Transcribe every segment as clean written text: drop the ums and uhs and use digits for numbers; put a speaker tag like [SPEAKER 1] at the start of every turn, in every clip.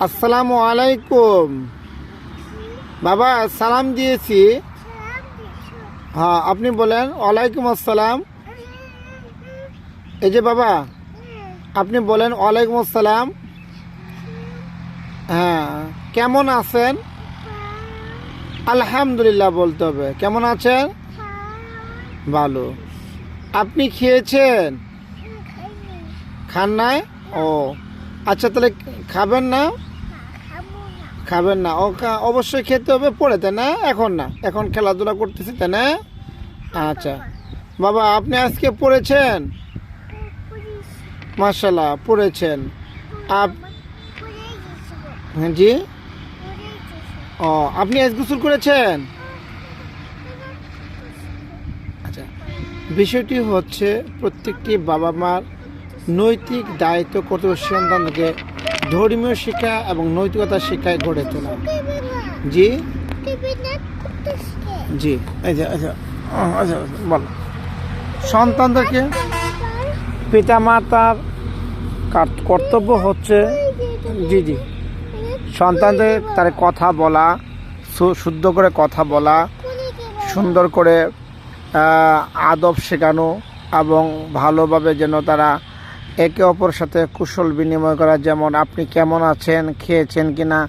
[SPEAKER 1] আসসালামু আলাইকুম। বাবা সালাম দিয়েছি। হ্যাঁ, আপনি বলেন ওয়ালাইকুম আসসালাম। এই যে বাবা, আপনি বলেন ওয়ালাইকুম আসসালাম। হ্যাঁ, কেমন আছেন? আলহামদুলিল্লাহ বলতে হবে। কেমন আছেন? ভালো। আপনি খেয়েছেন? খান নাই? ও আচ্ছা, তাহলে খাবেন না? খাবেন না? অবশ্যই খেতে হবে পরে, তাই না? এখন না, এখন খেলাধুলা করতেছি, তাই না? আচ্ছা বাবা, আপনি আজকে পড়েছেন? মাশাআল্লাহ পড়েছেন। আপ হ্যাঁ, জি। ও, আপনি আজ গোসল করেছেন? আচ্ছা, বিষয়টি হচ্ছে প্রত্যেকটি বাবা মার নৈতিক দায়িত্ব কর্তব্য সন্তানকে ধর্মীয় শিক্ষা এবং নৈতিকতা শিক্ষায় গড়ে তোলা। জি জি, আচ্ছা বল। সন্তানদেরকে পিতামাতার কর্তব্য হচ্ছে, জি জি, সন্তানদের তার কথা বলা, শুদ্ধ করে কথা বলা, সুন্দর করে আদব শেখানো এবং ভালোভাবে যেন তারা একে অপরের সাথে কুশল বিনিময় করা। যেমন আপনি কেমন আছেন, খেয়েছেন কিনা,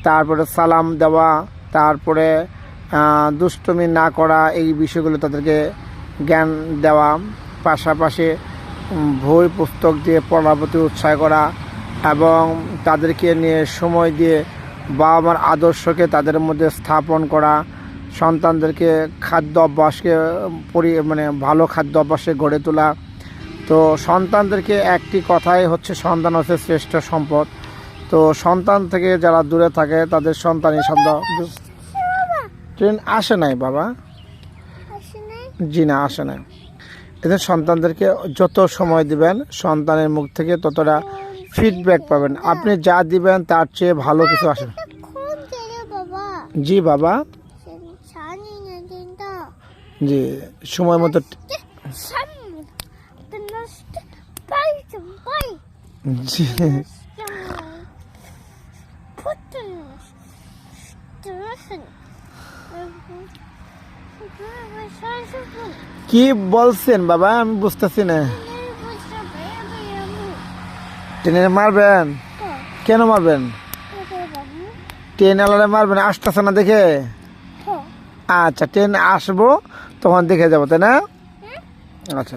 [SPEAKER 1] তারপরে সালাম দেওয়া, তারপরে দুষ্টুমি না করা, এই বিষয়গুলো তাদেরকে জ্ঞান দেওয়া। পাশাপাশি বই পুস্তক দিয়ে পড়ার প্রতি উৎসাহ করা এবং তাদেরকে নিয়ে সময় দিয়ে বাবা মার আদর্শকে তাদের মধ্যে স্থাপন করা। সন্তানদেরকে খাদ্য অভ্যাসকে ভালো খাদ্য অভ্যাসে গড়ে তোলা। তো সন্তানদেরকে একটি কথাই হচ্ছে, সন্তান হচ্ছে শ্রেষ্ঠ সম্পদ। তো সন্তান থেকে যারা দূরে থাকে তাদের সন্তানই সন্তান। ট্রেন আসে নাই বাবা? জি না, আসে নাই। এদের সন্তানদেরকে যত সময় দিবেন সন্তানের মুখ থেকে ততটা ফিডব্যাক পাবেন। আপনি যা দিবেন তার চেয়ে ভালো কিছু আসে। জি বাবা, জি সময় মতো। জি কি বলছেন বাবা? আমি বুঝতেছি না। ট্রেনে মারবেন? কেন মারবেন? ট্রেন আলাদা মারবেন? আসতেছে না দেখে? আচ্ছা, ট্রেন আসবো তখন দেখে যাবো, তাই না? আচ্ছা।